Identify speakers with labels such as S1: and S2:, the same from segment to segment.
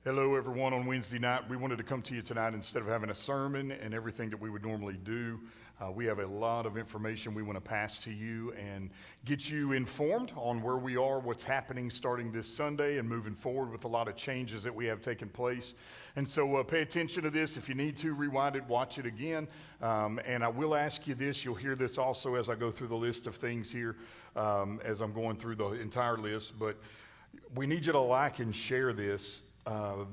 S1: Hello, everyone. On Wednesday night, we wanted to come to you tonight instead of having a sermon and everything that we would normally do. We have a lot of information we want to pass to you and get you informed on where we are, what's happening starting this Sunday and moving forward with a lot of changes that we have taken place. And so pay attention to this. If you need to, rewind it, watch it again. And I will ask you this. You'll hear this also as I go through the list of things here as I'm going through the entire list. But we need you to like and share this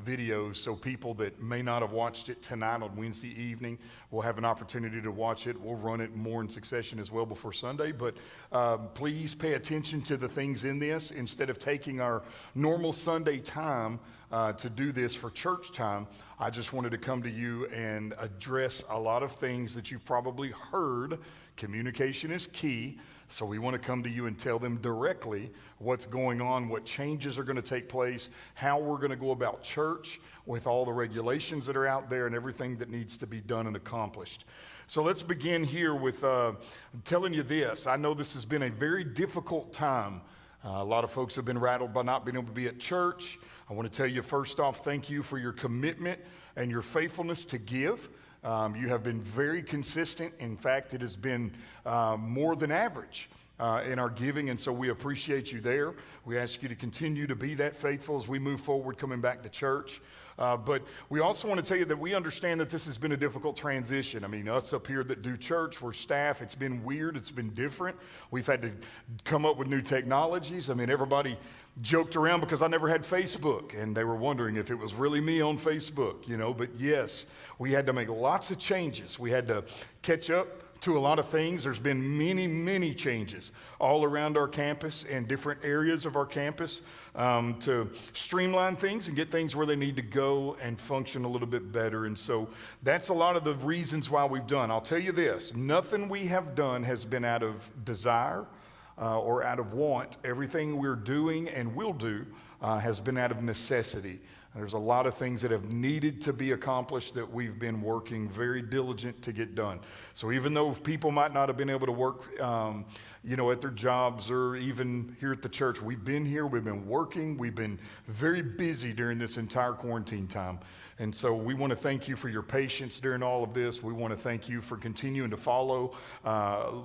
S1: videos so people that may not have watched it tonight on Wednesday evening will have an opportunity to watch it. We'll run it more in succession as well before Sunday, but please pay attention to the things in this. Instead of taking our normal Sunday time to do this for church time, I just wanted to come to you and address a lot of things that you've probably heard. Communication is key. So we want to come to you and tell them directly what's going on, what changes are going to take place, how we're going to go about church with all the regulations that are out there and everything that needs to be done and accomplished. So let's begin here with telling you this. I know this has been a very difficult time. A lot of folks have been rattled by not being able to be at church. I want to tell you first off, thank you for your commitment and your faithfulness to give. You have been very consistent. In fact, it has been more than average in our giving, and so we appreciate you there. We ask you to continue to be that faithful as we move forward coming back to church. But we also want to tell you that we understand that this has been a difficult transition. I mean, us up here that do church, we're staff. It's been weird. It's been different. We've had to come up with new technologies. I mean, everybody joked around because I never had Facebook, and they were wondering if it was really me on Facebook, you know. But yes, we had to make lots of changes. We had to catch up to a lot of things. There's been many changes all around our campus and different areas of our campus to streamline things and get things where they need to go and function a little bit better. And so that's a lot of the reasons why we've done. I'll tell you this, nothing we have done has been out of desire or out of want. Everything we're doing and will do has been out of necessity. There's a lot of things that have needed to be accomplished that we've been working very diligent to get done. So even though people might not have been able to work, at their jobs or even here at the church, we've been here, we've been working, we've been very busy during this entire quarantine time. And so we want to thank you for your patience during all of this. We want to thank you for continuing to follow,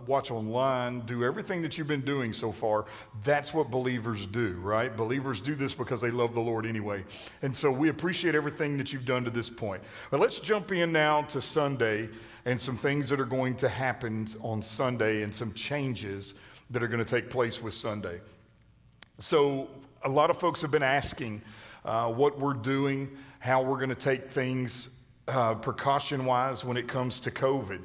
S1: watch online, do everything that you've been doing so far. That's what believers do, right? Believers do this because they love the Lord anyway. And so we appreciate everything that you've done to this point. But let's jump in now to Sunday and some things that are going to happen on Sunday and some changes that are going to take place with Sunday. So a lot of folks have been asking what we're doing, how we're going to take things precaution-wise when it comes to COVID.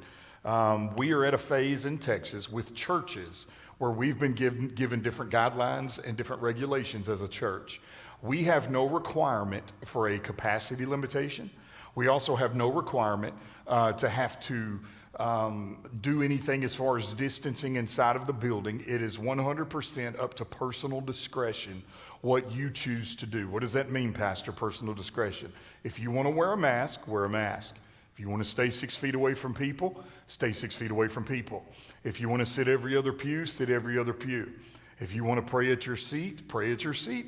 S1: We are at a phase in Texas with churches where we've been given different guidelines and different regulations as a church. We have no requirement for a capacity limitation. We also have no requirement to have to do anything as far as distancing inside of the building. It is 100% up to personal discretion what you choose to do. What does that mean, Pastor? Personal discretion. If you want to wear a mask, wear a mask. If you want to stay 6 feet away from people, stay 6 feet away from people. If you want to sit every other pew, sit every other pew. If you want to pray at your seat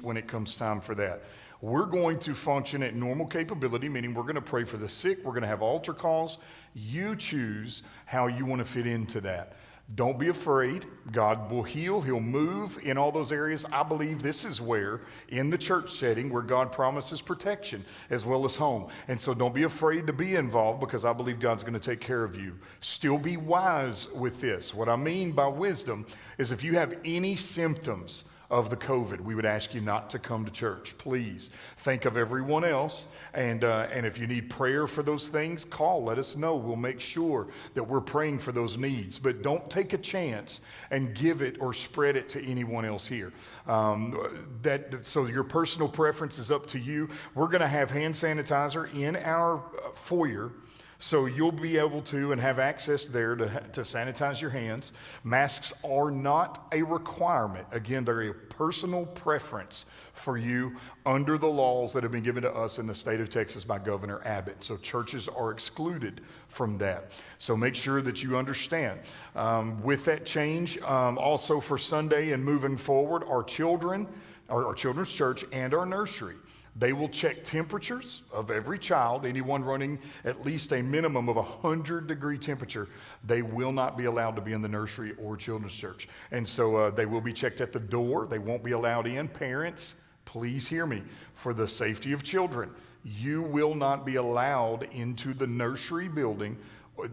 S1: when it comes time for that. We're going to function at normal capability, meaning we're going to pray for the sick. We're going to have altar calls. You choose how you want to fit into that. Don't be afraid. God will heal. He'll move in all those areas. I believe this is where, in the church setting, where God promises protection as well as home. And so don't be afraid to be involved because I believe God's going to take care of you. Still be wise with this. What I mean by wisdom is if you have any symptoms of the COVID, we would ask you not to come to church. Please think of everyone else, and if you need prayer for those things, call, let us know. We'll make sure that we're praying for those needs, but don't take a chance and give it or spread it to anyone else here. So your personal preference is up to you. We're going to have hand sanitizer in our foyer, so you'll be able to and have access there to sanitize your hands. Masks are not a requirement. Again, they're a personal preference for you under the laws that have been given to us in the state of Texas by Governor Abbott. So churches are excluded from that. So make sure that you understand. With that change, also for Sunday and moving forward, our children's church and our nursery, They will check temperatures of every child. Anyone running at least a minimum of 100-degree temperature, they will not be allowed to be in the nursery or children's church. And so they will be checked at the door. They won't be allowed in. Parents, please hear me. For the safety of children, you will not be allowed into the nursery building,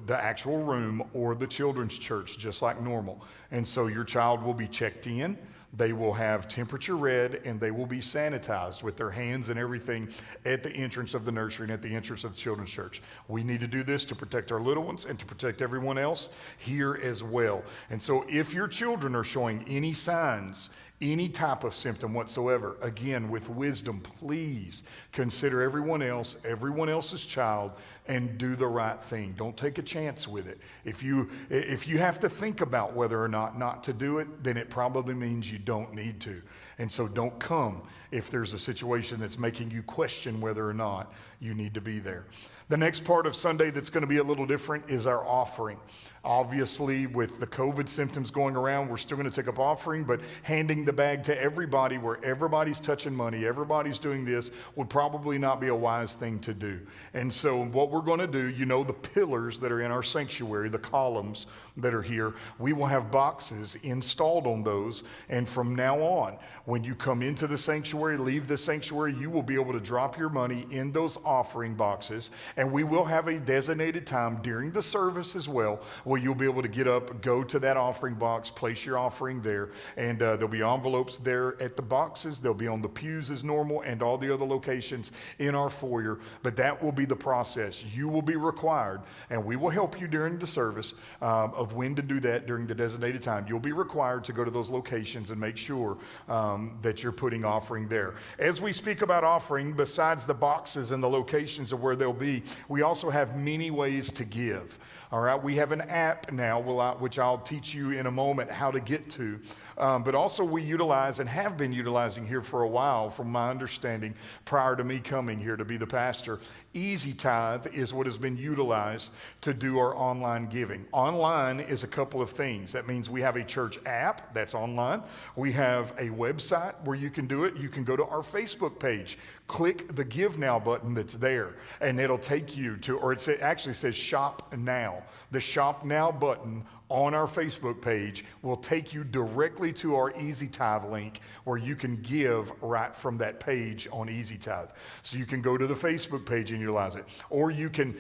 S1: the actual room, or the children's church, just like normal. And so your child will be checked in. They will have temperature read, and they will be sanitized with their hands and everything at the entrance of the nursery and at the entrance of the children's church. We need to do this to protect our little ones and to protect everyone else here as well. And so if your children are showing any signs, any type of symptom whatsoever, again, with wisdom, please consider everyone else's child, and do the right thing. Don't take a chance with it. If you have to think about whether or not to do it, then it probably means you don't need to. And so don't come if there's a situation that's making you question whether or not you need to be there. The next part of Sunday that's going to be a little different is our offering. Obviously, with the COVID symptoms going around, we're still going to take up offering, but handing the bag to everybody where everybody's touching money, everybody's doing this, would probably not be a wise thing to do. And so what we're going to do, the pillars that are in our sanctuary, the columns that are here, we will have boxes installed on those. And from now on, when you come into the sanctuary, leave the sanctuary, you will be able to drop your money in those offering boxes. And we will have a designated time during the service as well, where you'll be able to get up, go to that offering box, place your offering there, and there'll be envelopes there at the boxes. They'll be on the pews as normal and all the other locations in our foyer. But that will be the process. You will be required, and we will help you during the service of when to do that during the designated time. You'll be required to go to those locations and make sure that you're putting offering there. As we speak about offering, besides the boxes and the locations of where they'll be, we also have many ways to give. All right, we have an app now, which I'll teach you in a moment how to get to. But also we utilize and have been utilizing here for a while, from my understanding, prior to me coming here to be the pastor. Easy Tithe is what has been utilized to do our online giving. Online is a couple of things. That means we have a church app that's online. We have a website where you can do it. You can go to our Facebook page. Click the Give Now button that's there, and it'll take you to, or it actually says Shop Now. The Shop Now button on our Facebook page will take you directly to our Easy Tithe link, where you can give right from that page on Easy Tithe. So you can go to the Facebook page and utilize it, or you can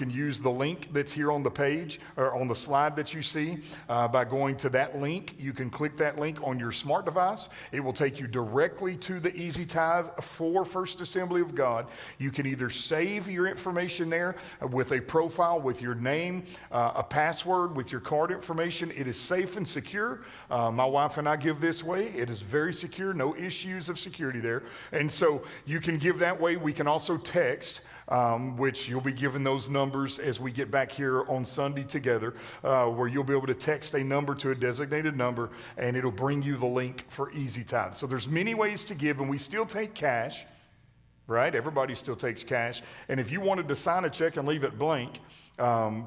S1: use the link that's here on the page or on the slide that you see. By going to that link, you can click that link on your smart device. It will take you directly to the Easy Tithe for First Assembly of God. You can either save your information there with a profile with your name, a password with your card information. It is safe and secure. My wife and I give this way. It is very secure, no issues of security there. And so you can give that way. We can also text, which you'll be given those numbers as we get back here on Sunday together, where you'll be able to text a number to a designated number, and it'll bring you the link for Easy Tithe. So there's many ways to give, and we still take cash, right? Everybody still takes cash. And if you wanted to sign a check and leave it blank,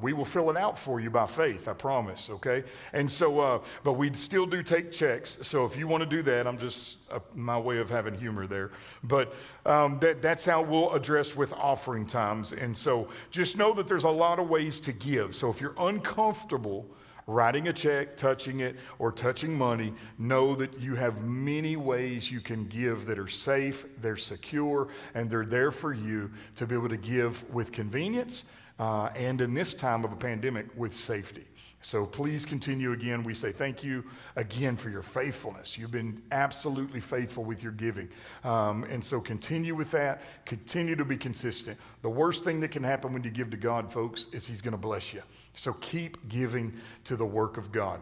S1: we will fill it out for you by faith, I promise, okay? And so, but we still do take checks. So if you want to do that, I'm just my way of having humor there. But that's how we'll address with offering times. And so just know that there's a lot of ways to give. So if you're uncomfortable writing a check, touching it, or touching money, know that you have many ways you can give that are safe, they're secure, and they're there for you to be able to give with convenience, and in this time of a pandemic, with safety. So please continue again. We say thank you again for your faithfulness. You've been absolutely faithful with your giving. And so continue with that. Continue to be consistent. The worst thing that can happen when you give to God, folks, is He's going to bless you. So keep giving to the work of God.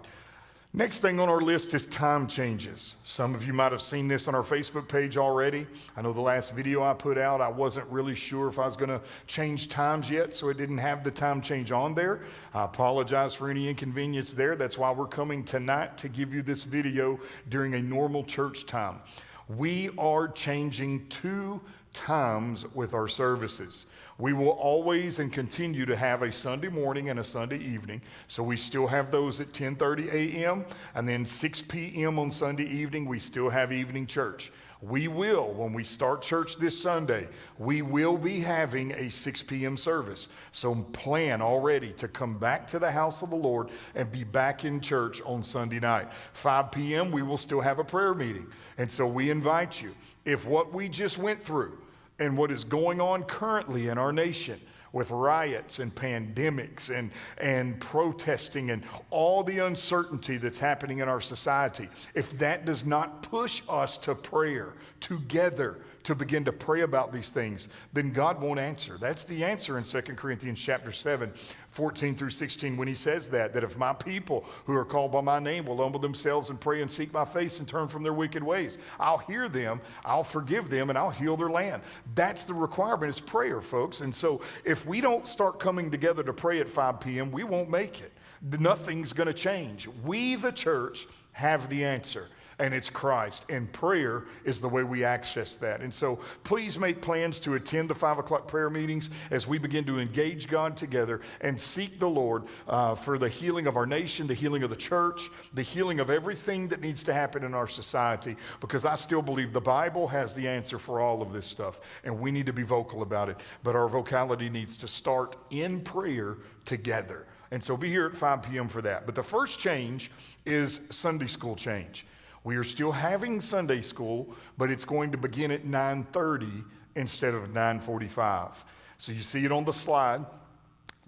S1: Next thing on our list is time changes. Some of you might have seen this on our Facebook page already. I know the last video I put out, I wasn't really sure if I was going to change times yet, so it didn't have the time change on there. I apologize for any inconvenience there. That's why we're coming tonight to give you this video during a normal church time. We are changing 2 times with our services. We will always and continue to have a Sunday morning and a Sunday evening. So we still have those at 10:30 a.m. and then 6 p.m. on Sunday evening, we still have evening church. We will, when we start church this Sunday, we will be having a 6 p.m. service. So plan already to come back to the house of the Lord and be back in church on Sunday night. 5 p.m., we will still have a prayer meeting. And so we invite you, if what we just went through and what is going on currently in our nation with riots and pandemics and protesting and all the uncertainty that's happening in our society, if that does not push us to prayer together to begin to pray about these things, then God won't answer. That's the answer in 2 Corinthians chapter 7, 14 through 16, when he says that if my people who are called by my name will humble themselves and pray and seek my face and turn from their wicked ways, I'll hear them, I'll forgive them, and I'll heal their land. That's the requirement, is prayer, folks. And so if we don't start coming together to pray at 5 p.m., we won't make it. Nothing's going to change. We, the church, have the answer. And it's Christ, and prayer is the way we access that. And so please make plans to attend the 5 o'clock prayer meetings as we begin to engage God together and seek the Lord for the healing of our nation, the healing of the church, the healing of everything that needs to happen in our society, because I still believe the Bible has the answer for all of this stuff, and we need to be vocal about it. But our vocality needs to start in prayer together. And so be here at 5 p.m. for that. But the first change is Sunday school change. We are still having Sunday school, but it's going to begin at 9:30 instead of 9:45. So you see it on the slide.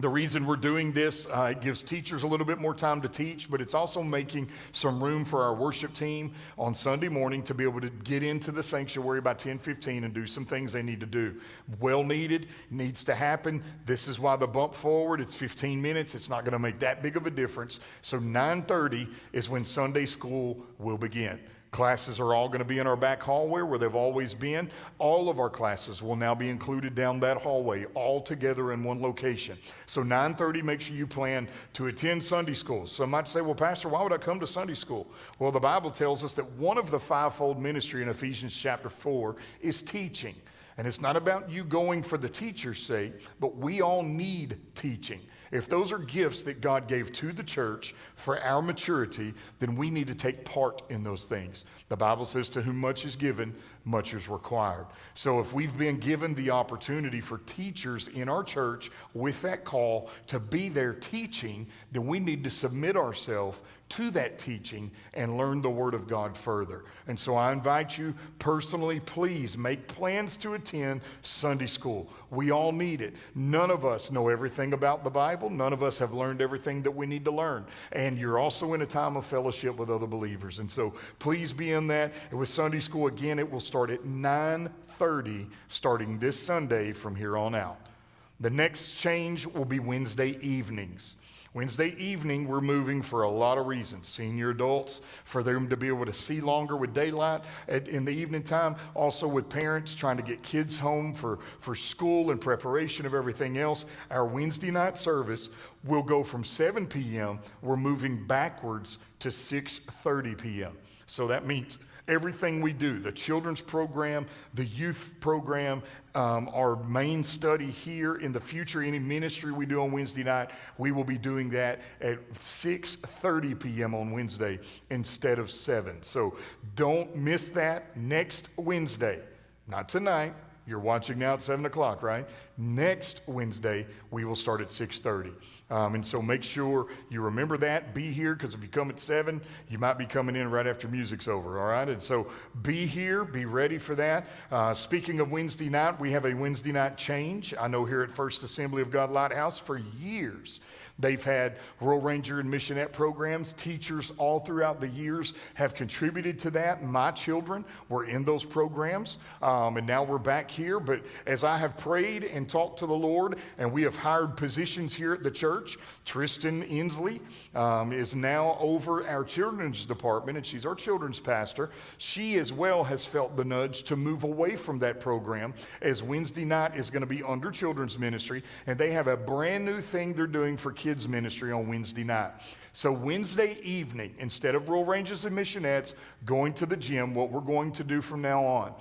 S1: The reason we're doing this, it gives teachers a little bit more time to teach, but it's also making some room for our worship team on Sunday morning to be able to get into the sanctuary by 10:15 and do some things they need to do. Well needed, needs to happen. This is why the bump forward, it's 15 minutes. It's not going to make that big of a difference. So 9:30 is when Sunday school will begin. Classes are all going to be in our back hallway where they've always been. All of our classes will now be included down that hallway, all together in one location. So 9:30, make sure you plan to attend Sunday school. Some might say, well, Pastor, why would I come to Sunday school? Well, the Bible tells us that one of the fivefold ministry in Ephesians chapter 4 is teaching. And it's not about you going for the teacher's sake, but we all need teaching. If those are gifts that God gave to the church for our maturity, then we need to take part in those things. The Bible says, to whom much is given, much is required. So if we've been given the opportunity for teachers in our church with that call to be there teaching, then we need to submit ourselves to that teaching and learn the Word of God further. And so I invite you personally, please make plans to attend Sunday school. We all need it. None of us know everything about the Bible. None of us have learned everything that we need to learn. And you're also in a time of fellowship with other believers. And so please be in that. And with Sunday school, again, it will start at 9:30 starting this Sunday from here on out. The next change will be Wednesday evenings. Wednesday evening, we're moving for a lot of reasons. Senior adults, for them to be able to see longer with daylight in the evening time. Also with parents trying to get kids home for school and preparation of everything else. Our Wednesday night service will go from 7 p.m. We're moving backwards to 6:30 p.m. So that means everything we do, the children's program, the youth program, our main study here in the future, any ministry we do on Wednesday night, we will be doing that at 6:30 p.m. on Wednesday instead of 7. So don't miss that next Wednesday. Not tonight. You're watching now at 7 o'clock, right? Next Wednesday, we will start at 6:30. And so make sure you remember that. Be here, because if you come at 7, you might be coming in right after music's over, all right? And so be here. Be ready for that. Speaking of Wednesday night, we have a Wednesday night change. I know here at First Assembly of God Lighthouse for years, they've had Rural Ranger and Missionette programs. Teachers all throughout the years have contributed to that. My children were in those programs, and now we're back here. But as I have prayed and talked to the Lord, and we have hired positions here at the church, Tristan Inslee is now over our children's department, and she's our children's pastor. She as well has felt the nudge to move away from that program, as Wednesday night is going to be under children's ministry, and they have a brand new thing they're doing for kids ministry on Wednesday night. So Wednesday evening, instead of Rural Rangers and Missionettes going to the gym, what we're going to do from now on,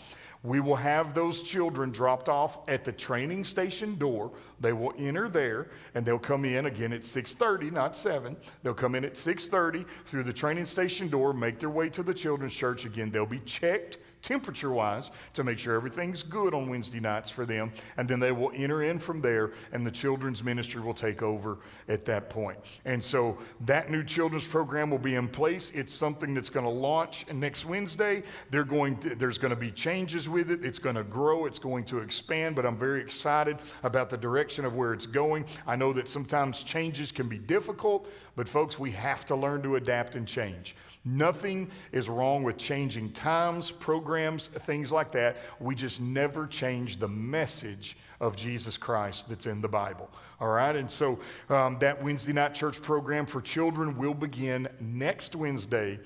S1: we will have those children dropped off at the training station door. They will enter there, and they'll come in again at 6:30, not 7. They'll come in at 6:30 through the training station door, make their way to the children's church. Again, they'll be checked temperature-wise, to make sure everything's good on Wednesday nights for them, and then they will enter in from there, and the children's ministry will take over at that point. And so that new children's program will be in place. It's something that's going to launch next Wednesday. There's going to be changes with it. It's going to grow. It's going to expand, but I'm very excited about the direction of where it's going. I know that sometimes changes can be difficult, but folks, we have to learn to adapt and change. Nothing is wrong with changing times, programs, things like that. We just never change the message of Jesus Christ that's in the Bible. All right, and so that Wednesday night church program for children will begin next Wednesday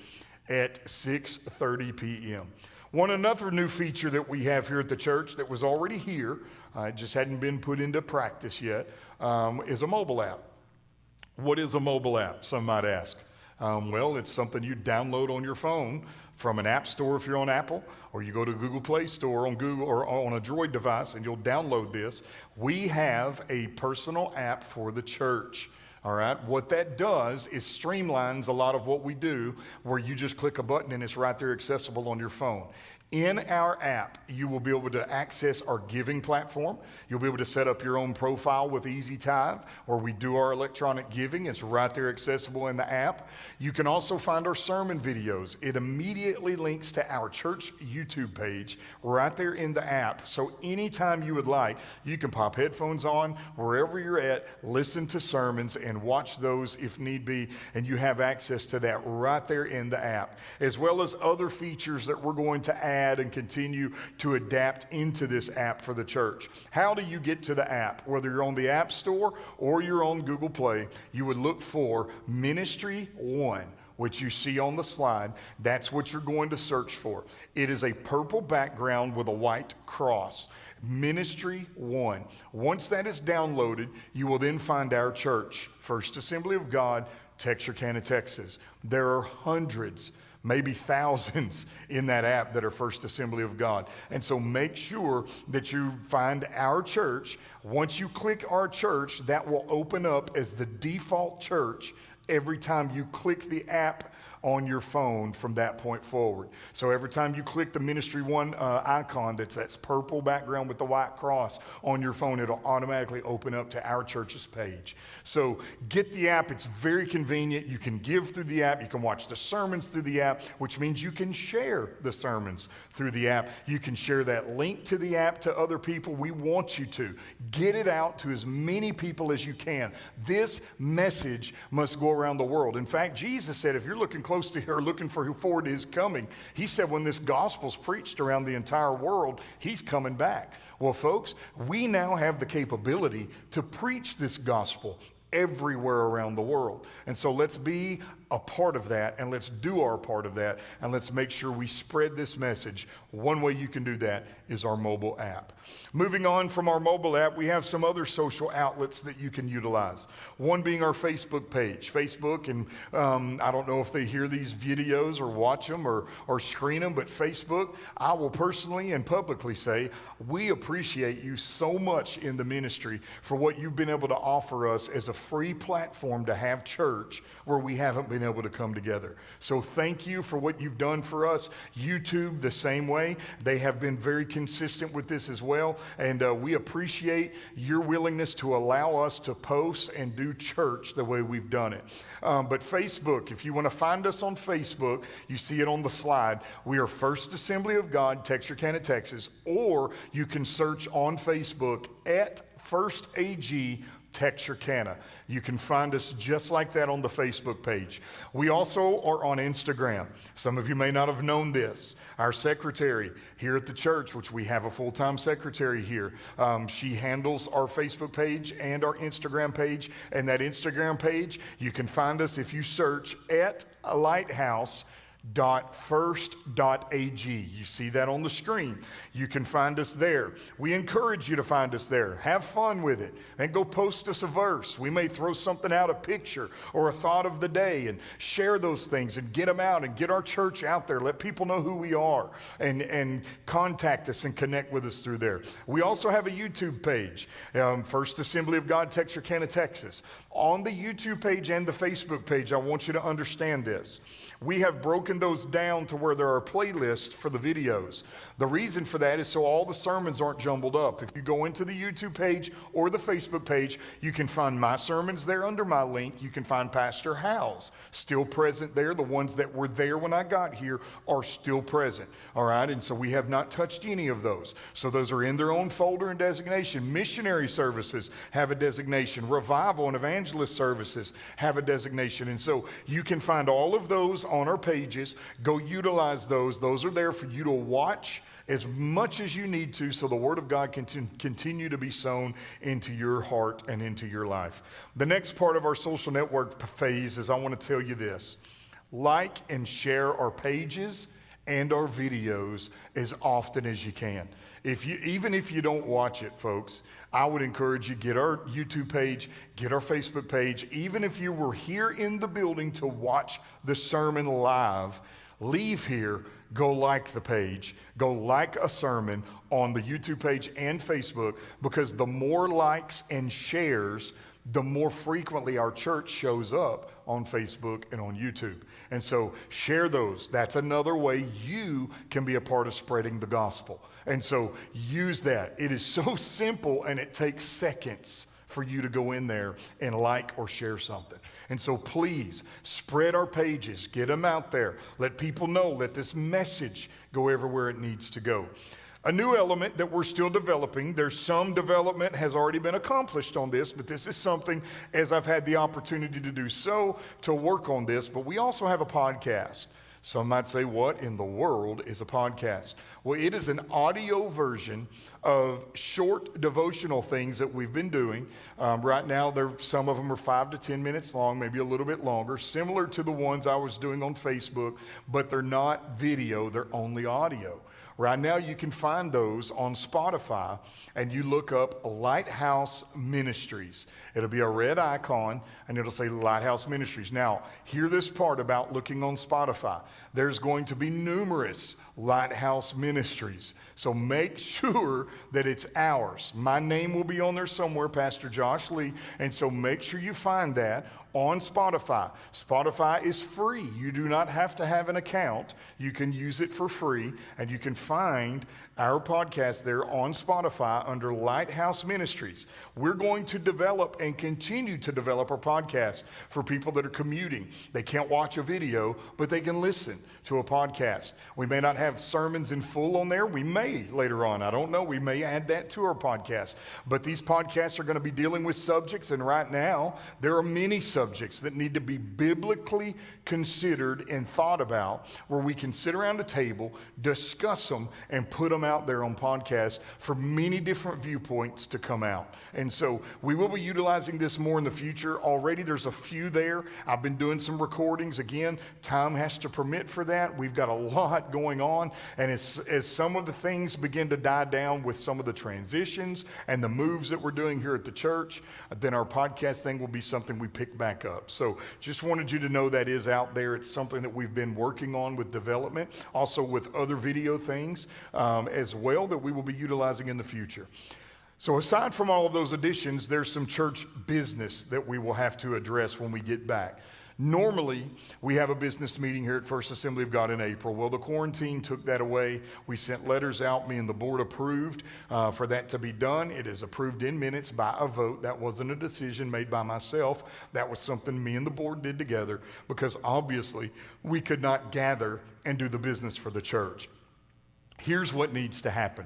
S1: at 6:30 p.m. Another new feature that we have here at the church that was already here, it just hadn't been put into practice yet, is a mobile app. What is a mobile app, some might ask? Well, it's something you download on your phone from an app store if you're on Apple, or you go to Google Play Store on Google or on a Droid device and you'll download this. We have a personal app for the church. All right, what that does is streamlines a lot of what we do, where you just click a button and it's right there accessible on your phone. In our app, you will be able to access our giving platform. You'll be able to set up your own profile with Easy Tithe, where we do our electronic giving. It's right there accessible in the app. You can also find our sermon videos. It immediately links to our church YouTube page right there in the app. So anytime you would like, you can pop headphones on wherever you're at, listen to sermons, and watch those if need be. And you have access to that right there in the app, as well as other features that we're going to add and continue to adapt into this app for the church. How do you get to the app? Whether you're on the App Store or you're on Google Play, you would look for Ministry One, which you see on the slide. That's what you're going to search for. It is a purple background with a white cross. Ministry One. Once that is downloaded, you will then find our church, First Assembly of God, Texarkana, Texas. There are hundreds, maybe thousands in that app that are First Assembly of God. And so make sure that you find our church. Once you click our church, that will open up as the default church every time you click the app on your phone from that point forward. So every time you click the Ministry One icon, that's purple background with the white cross on your phone, it'll automatically open up to our church's page. So get the app. It's very convenient. You can give through the app. You can watch the sermons through the app, which means you can share the sermons through the app. You can share that link to the app to other people. We want you to get it out to as many people as you can. This message must go around the world. In fact, Jesus said, if you're looking close to or looking forward to his coming, he said when this gospel's preached around the entire world, he's coming back. Well, folks, we now have the capability to preach this gospel everywhere around the world. And so let's be a part of that, and let's do our part of that, and let's make sure we spread this message. One way you can do that is our mobile app. Moving on from our mobile app, we have some other social outlets that you can utilize. One being our Facebook page. Facebook, and I don't know if they hear these videos or watch them or screen them, but Facebook, I will personally and publicly say, we appreciate you so much in the ministry for what you've been able to offer us as a free platform to have church where we haven't been able to come together. So thank you for what you've done for us. YouTube, the same way. They have been very consistent with this as well, and we appreciate your willingness to allow us to post and do church the way we've done it. But Facebook, if you want to find us on Facebook, you see it on the slide. We are First Assembly of God, Texarkana, Texas, or you can search on Facebook at First AG Texarkana. You can find us just like that on the Facebook page. We also are on Instagram. Some of you may not have known this. Our secretary here at the church, which we have a full-time secretary here, she handles our Facebook page and our Instagram page. And that Instagram page, you can find us if you search at a lighthouse .first.ag. You see that on the screen. You can find us there. We encourage you to find us there. Have fun with it and go post us a verse. We may throw something out, a picture or a thought of the day, and share those things and get them out and get our church out there. Let people know who we are and contact us and connect with us through there. We also have a YouTube page, First Assembly of God, Texarkana, Texas. On the YouTube page and the Facebook page, I want you to understand this. We have broken broken those down to where there are playlists for the videos. The reason for that is so all the sermons aren't jumbled up. If you go into the YouTube page or the Facebook page, you can find my sermons there under my link. You can find Pastor Hal's still present there. The ones that were there when I got here are still present. All right, and so we have not touched any of those. So those are in their own folder and designation. Missionary services have a designation. Revival and evangelist services have a designation. And so you can find all of those on our pages. Go utilize those. Those are there for you to watch as much as you need to so the Word of God can continue to be sown into your heart and into your life. The next part of our social network phase is I want to tell you this. Like and share our pages and our videos as often as you can. Even if you don't watch it, folks, I would encourage you, get our YouTube page, get our Facebook page. Even if you were here in the building to watch the sermon live, leave here, go like the page, go like a sermon on the YouTube page and Facebook, because the more likes and shares, the more frequently our church shows up on Facebook and on YouTube. And so share those. That's another way you can be a part of spreading the gospel. And so use that. It is so simple, and it takes seconds for you to go in there and like or share something. And so please spread our pages, get them out there. Let people know, let this message go everywhere it needs to go. A new element that we're still developing, there's some development has already been accomplished on this, but this is something, as I've had the opportunity to do so, to work on this, but we also have a podcast. Some might say, what in the world is a podcast? Well, it is an audio version of short devotional things that we've been doing. Right now, some of them are 5 to 10 minutes long, maybe a little bit longer, similar to the ones I was doing on Facebook, but they're not video, they're only audio. Right now, you can find those on Spotify, and you look up Lighthouse Ministries. It'll be a red icon, and it'll say Lighthouse Ministries. Now, hear this part about looking on Spotify. There's going to be numerous Lighthouse Ministries, so make sure that it's ours. My name will be on there somewhere, Pastor Josh Lee, and so make sure you find that on Spotify. Spotify is free. You do not have to have an account. You can use it for free, and you can find our podcast there on Spotify under Lighthouse Ministries. We're going to develop and continue to develop our podcast for people that are commuting. They can't watch a video, but they can listen to a podcast. We may not have sermons in full on there. We may later on. I don't know. We may add that to our podcast. But these podcasts are going to be dealing with subjects, and right now there are many subjects that need to be biblically considered and thought about, where we can sit around a table, discuss them, and put them out there on podcasts for many different viewpoints to come out. And so we will be utilizing this more in the future. Already there's a few there. I've been doing some recordings. Again, time has to permit for that. We've got a lot going on. And as some of the things begin to die down with some of the transitions and the moves that we're doing here at the church, then our podcast thing will be something we pick back up. So just wanted you to know that is out there. It's something that we've been working on with development, also with other video things as well, that we will be utilizing in the future. So aside from all of those additions, there's some church business that we will have to address when we get back. Normally, we have a business meeting here at First Assembly of God in April. Well, the quarantine took that away. We sent letters out. Me and the board approved for that to be done. It is approved in minutes by a vote. That wasn't a decision made by myself. That was something me and the board did together, because obviously we could not gather and do the business for the church. Here's what needs to happen.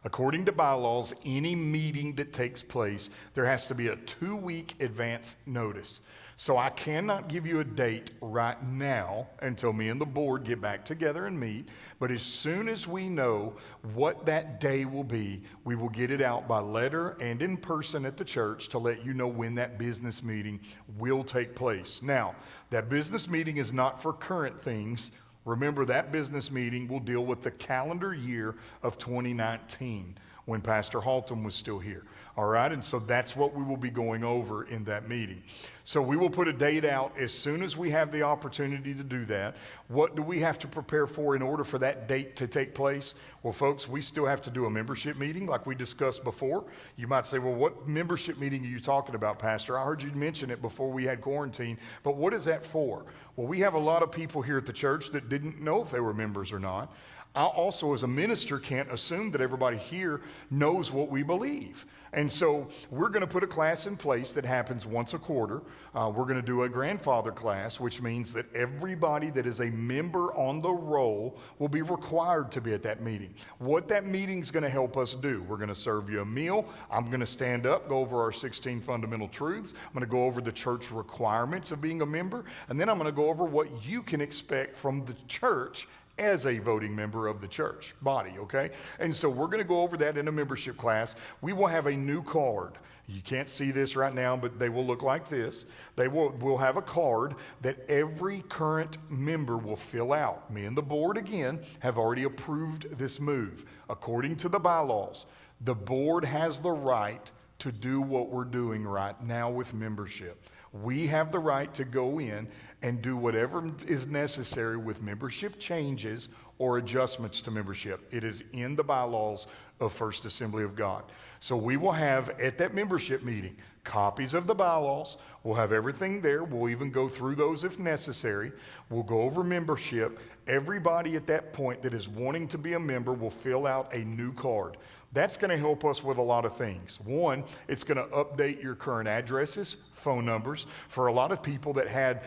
S1: According to bylaws, any meeting that takes place, there has to be a 2-week advance notice. So I cannot give you a date right now until me and the board get back together and meet. But as soon as we know what that day will be, we will get it out by letter and in person at the church to let you know when that business meeting will take place. Now, that business meeting is not for current things. Remember, that business meeting will deal with the calendar year of 2019. when Pastor Haltom was still here. All right, and so that's what we will be going over in that meeting. So we will put a date out as soon as we have the opportunity to do that. What do we have to prepare for in order for that date to take place? Well, folks, we still have to do a membership meeting like we discussed before. You might say, well, what membership meeting are you talking about, Pastor? I heard you mention it before we had quarantine, but what is that for? Well, we have a lot of people here at the church that didn't know if they were members or not. I also, as a minister, can't assume that everybody here knows what we believe. And so we're going to put a class in place that happens once a quarter. We're going to do a grandfather class, which means that everybody that is a member on the roll will be required to be at that meeting. What that meeting is going to help us do, we're going to serve you a meal. I'm going to stand up, go over our 16 fundamental truths. I'm going to go over the church requirements of being a member. And then I'm going to go over what you can expect from the church as a voting member of the church body, okay? And so we're going to go over that in a membership class. We will have a new card. You can't see this right now, but they will look like this. We'll have a card that every current member will fill out. Me and the board, again, have already approved this move. According to the bylaws, the board has the right to do what we're doing right now with membership. We have the right to go in and do whatever is necessary with membership changes or adjustments to membership. It is in the bylaws of First Assembly of God. So we will have at that membership meeting copies of the bylaws. We'll have everything there. We'll even go through those if necessary. We'll go over membership. Everybody at that point that is wanting to be a member will fill out a new card. That's going to help us with a lot of things. One, it's going to update your current addresses, phone numbers. For a lot of people that had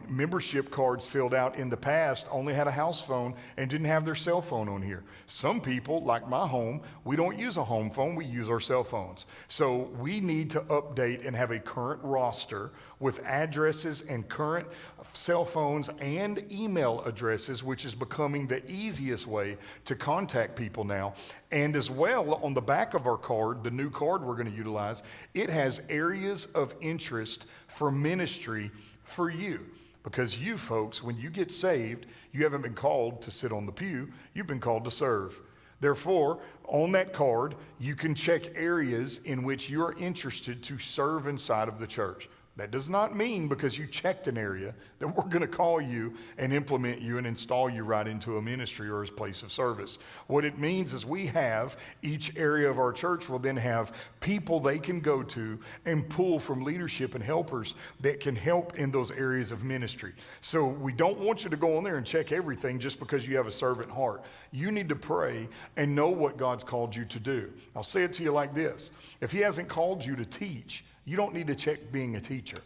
S1: membership cards filled out in the past, only had a house phone and didn't have their cell phone on here. Some people, like my home, we don't use a home phone, we use our cell phones. So we need to update and have a current roster with addresses and current cell phones and email addresses, which is becoming the easiest way to contact people now. And as well, on the back of our card, the new card we're going to utilize, it has areas of interest for ministry for you. Because you folks, when you get saved, you haven't been called to sit on the pew, you've been called to serve. Therefore, on that card, you can check areas in which you're interested to serve inside of the church. That does not mean because you checked an area that we're going to call you and implement you and install you right into a ministry or a place of service. What it means is we have, each area of our church will then have people they can go to and pull from leadership and helpers that can help in those areas of ministry. So we don't want you to go on there and check everything just because you have a servant heart. You need to pray and know what God's called you to do. I'll say it to you like this. If He hasn't called you to teach, you don't need to check being a teacher.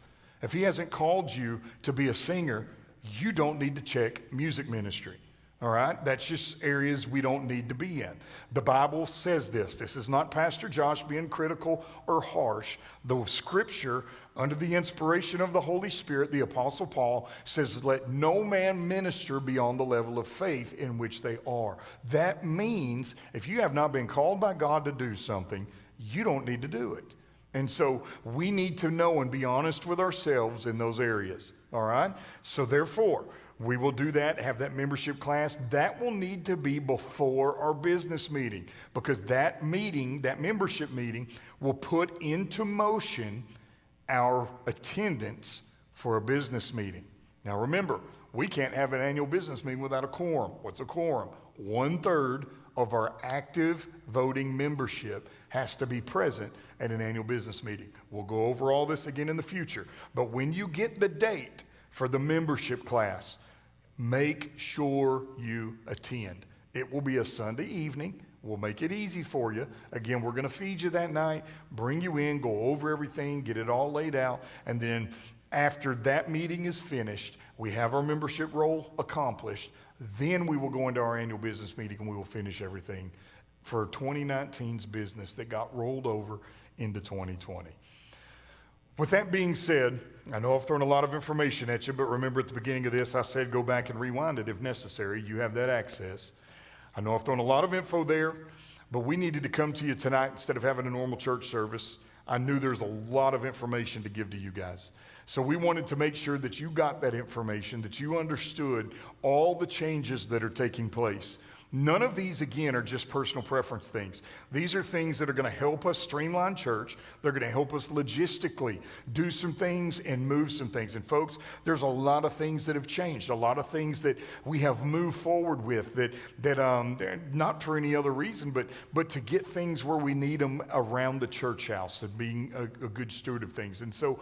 S1: If He hasn't called you to be a singer, you don't need to check music ministry. All right? That's just areas we don't need to be in. The Bible says this. This is not Pastor Josh being critical or harsh. The scripture, under the inspiration of the Holy Spirit, the Apostle Paul says, let no man minister beyond the level of faith in which they are. That means if you have not been called by God to do something, you don't need to do it. And so we need to know and be honest with ourselves in those areas, all right? So therefore, we will do that, have that membership class. That will need to be before our business meeting because that meeting, that membership meeting, will put into motion our attendance for a business meeting. Now remember, we can't have an annual business meeting without a quorum. What's a quorum? 1/3 of our active voting membership has to be present at an annual business meeting. We'll go over all this again in the future. But when you get the date for the membership class, make sure you attend. It will be a Sunday evening. We'll make it easy for you. Again, we're going to feed you that night, bring you in, go over everything, get it all laid out. And then after that meeting is finished, we have our membership role accomplished. Then we will go into our annual business meeting and we will finish everything for 2019's business that got rolled over into 2020. With that being said, I know I've thrown a lot of information at you, but remember at the beginning of this, I said go back and rewind it if necessary. You have that access. I know I've thrown a lot of info there, but we needed to come to you tonight instead of having a normal church service. I knew there's a lot of information to give to you guys. So we wanted to make sure that you got that information, that you understood all the changes that are taking place. None of these, again, are just personal preference things. These are things that are going to help us streamline church. They're going to help us logistically do some things and move some things. And folks, there's a lot of things that have changed, a lot of things that we have moved forward with that not for any other reason, but to get things where we need them around the church house and being a good steward of things. And so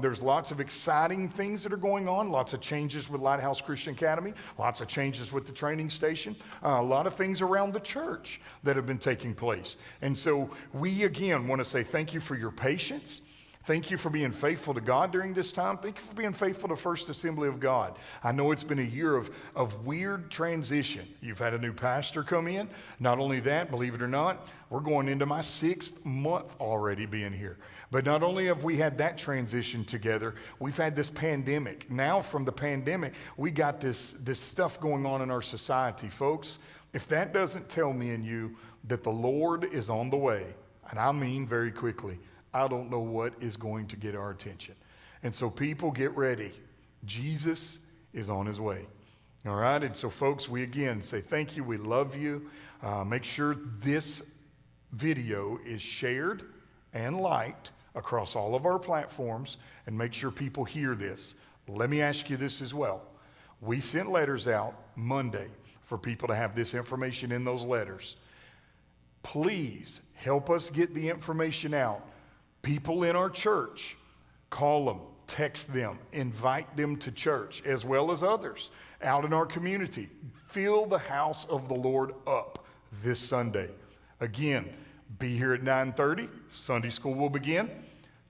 S1: there's lots of exciting things that are going on, lots of changes with Lighthouse Christian Academy, lots of changes with the training station, a lot of things around the church that have been taking place. And so we, again, want to say thank you for your patience. Thank you for being faithful to God during this time. Thank you for being faithful to First Assembly of God. I know it's been a year of weird transition. You've had a new pastor come in. Not only that, believe it or not, we're going into my 6th month already being here. But not only have we had that transition together, we've had this pandemic. Now from the pandemic, we got this stuff going on in our society. Folks, if that doesn't tell me and you that the Lord is on the way, and I mean very quickly, I don't know what is going to get our attention. And so people, get ready. Jesus is on his way. All right? And so folks, we again say thank you. We love you. Make sure this video is shared and liked across all of our platforms, and make sure people hear this. Let me ask you this as well. We sent letters out Monday for people to have this information in those letters. Please help us get the information out. People in our church, call them, text them, invite them to church, as well as others out in our community. Fill the house of the Lord up this Sunday. Again, be here at 9:30. Sunday school will begin.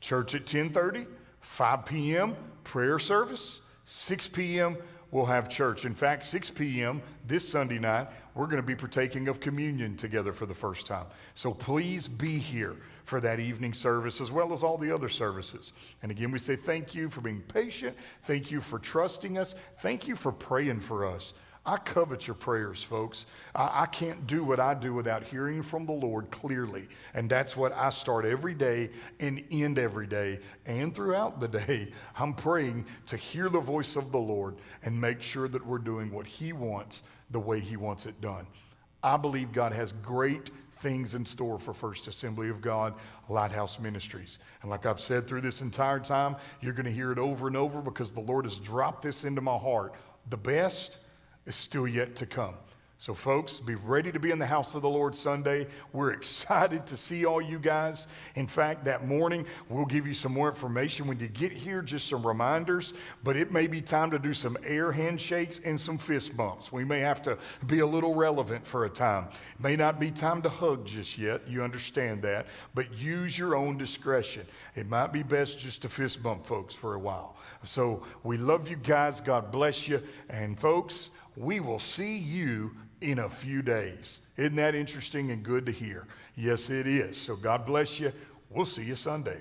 S1: Church at 10:30. 5 p.m. prayer service. 6 p.m. we'll have church. In fact, 6 p.m. this Sunday night, we're going to be partaking of communion together for the first time. So please be here for that evening service as well as all the other services. And again, we say thank you for being patient. Thank you for trusting us. Thank you for praying for us. I covet your prayers, folks. I can't do what I do without hearing from the Lord clearly. And that's what I start every day and end every day. And throughout the day, I'm praying to hear the voice of the Lord and make sure that we're doing what he wants the way he wants it done. I believe God has great things in store for First Assembly of God Lighthouse Ministries. And like I've said through this entire time, you're going to hear it over and over because the Lord has dropped this into my heart. The best is still yet to come. So folks, be ready to be in the house of the Lord Sunday. We're excited to see all you guys. In fact, that morning, we'll give you some more information when you get here, just some reminders, but it may be time to do some air handshakes and some fist bumps. We may have to be a little relevant for a time. It may not be time to hug just yet, you understand that, but use your own discretion. It might be best just to fist bump folks for a while. So we love you guys, God bless you, and folks, we will see you in a few days. Isn't that interesting and good to hear? Yes, it is. So God bless you. We'll see you Sunday.